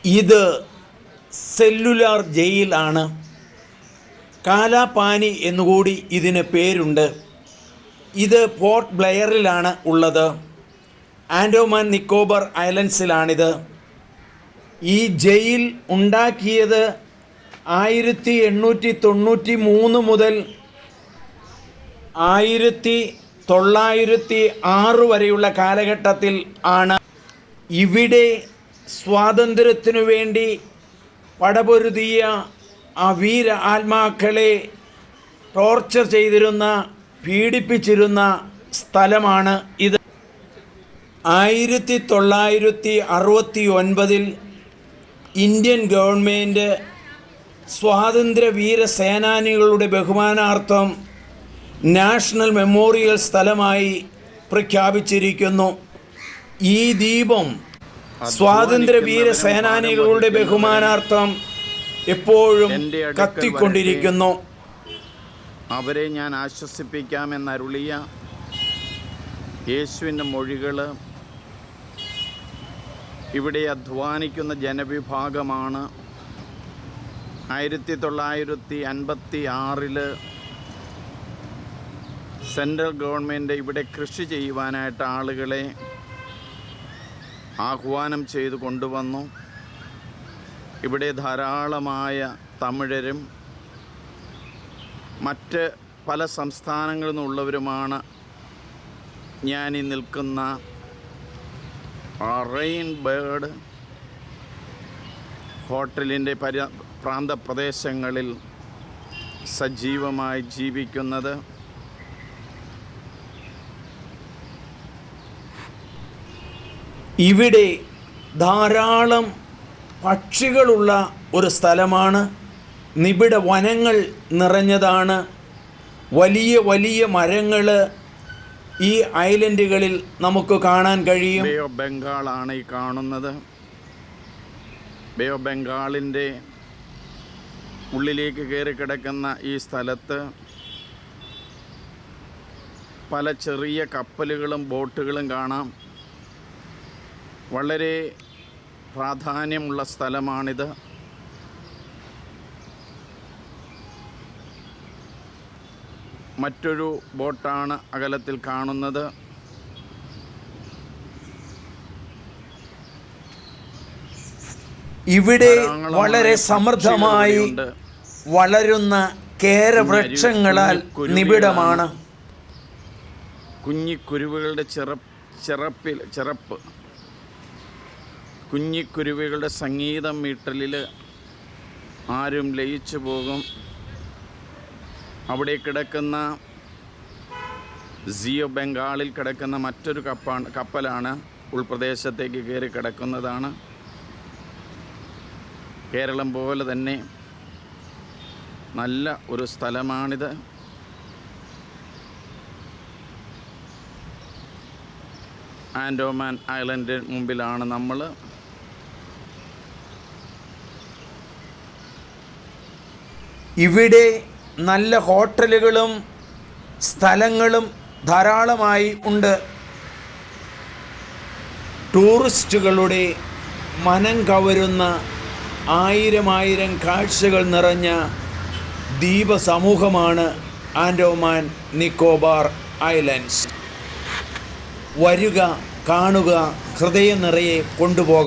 ഇത് സെല്ലുലാർ ജയിലാണ്. കാലാപാനി എന്നുകൂടി ഇതിന് പേരുണ്ട്. ഇത് പോർട്ട് ബ്ലെയറിലാണ് ഉള്ളത്. ആൻഡോമാൻ നിക്കോബാർ ഐലൻഡ്സിലാണിത്. ഈ ജയിൽ ഉണ്ടാക്കിയത് 1893 മുതൽ 1906 വരെയുള്ള കാലഘട്ടത്തിൽ ആണ്. ഇവിടെ സ്വാതന്ത്ര്യത്തിനു വേണ്ടി പടപൊരുതിയ ആ വീര ആത്മാക്കളെ ടോർച്ചർ ചെയ്തിരുന്ന, പീഡിപ്പിച്ചിരുന്ന സ്ഥലമാണ് ഇത്. 1969 ഇന്ത്യൻ ഗവൺമെൻറ് സ്വാതന്ത്ര്യ വീര സേനാനികളുടെ ബഹുമാനാർത്ഥം നാഷണൽ മെമ്മോറിയൽ സ്ഥലമായി പ്രഖ്യാപിച്ചിരിക്കുന്നു. ഈ ദീപം സ്വാതന്ത്ര്യ വീര സേനാനികളുടെ ബഹുമാനാർത്ഥം എപ്പോഴും കത്തിക്കൊണ്ടിരിക്കുന്നു. അവരെ ഞാൻ ആശ്വസിപ്പിക്കാമെന്നരുളിയ യേശുവിൻ്റെ മൊഴികൾ ഇവിടെ അധ്വാനിക്കുന്ന ജനവിഭാഗമാണ്. 1956 സെൻട്രൽ ഗവൺമെൻറ് ഇവിടെ കൃഷി ചെയ്യുവാനായിട്ട് ആളുകളെ ആഹ്വാനം ചെയ്തു കൊണ്ടുവന്നു. ഇവിടെ ധാരാളമായ തമിഴരും മറ്റ് പല സംസ്ഥാനങ്ങളിൽ നിന്നുള്ളവരുമാണ്. ഞാൻ ഈ നിൽക്കുന്ന റെയിൻ ബേർഡ് ഹോട്ടലിൻ്റെ പ്രാന്തപ്രദേശങ്ങളിൽ സജീവമായി ജീവിക്കുന്നത്. ഇവിടെ ധാരാളം പക്ഷികളുള്ള ഒരു സ്ഥലമാണ്. നിബിഡ വനങ്ങൾ നിറഞ്ഞതാണ്. വലിയ വലിയ മരങ്ങൾ ഈ ഐലൻഡുകളിൽ നമുക്ക് കാണാൻ കഴിയും. ബേ ഓഫ് ബംഗാളാണ് ഈ കാണുന്നത്. ബേ ഓഫ് ബംഗാളിൻ്റെ ഉള്ളിലേക്ക് കയറി കിടക്കുന്ന ഈ സ്ഥലത്ത് പല ചെറിയ കപ്പലുകളും ബോട്ടുകളും കാണാം. വളരെ പ്രാധാന്യമുള്ള സ്ഥലമാണിത്. മറ്റൊരു ബോട്ടാണ് അകലത്തിൽ കാണുന്നത്. ഇവിടെ വളരെ സമൃദ്ധമായി വളരുന്ന കേരവൃക്ഷങ്ങളാൽ നിബിഡമാണ്. കുഞ്ഞിക്കുരുവികളുടെ ചിറപ്പ്, കുഞ്ഞിക്കുരുവികളുടെ സംഗീതം മീട്ടലിൽ ആരും ലയിച്ചു പോകും. അവിടെ കിടക്കുന്ന സിയോ ബംഗാളിൽ കിടക്കുന്ന മറ്റൊരു കപ്പലാണ് ഉൾപ്രദേശത്തേക്ക് കയറി കിടക്കുന്നതാണ്. കേരളം പോലെ തന്നെ നല്ല ഒരു സ്ഥലമാണിത്. ആൻഡോമാൻ ഐലൻഡ് മുമ്പിലാണ് നമ്മൾ. ഇവിടെ നല്ല ഹോട്ടലുകളും സ്ഥലങ്ങളും ധാരാളമായി ഉണ്ട്. ടൂറിസ്റ്റുകളുടെ മനം കവരുന്ന ആയിരം കാഴ്ചകൾ നിറഞ്ഞ ദ്വീപസമൂഹമാണ് ആൻഡോമാൻ നിക്കോബാർ ഐലൻഡ്സ്. വരുക, കാണുക, ഹൃദയം നിറയെ കൊണ്ടുപോകുക.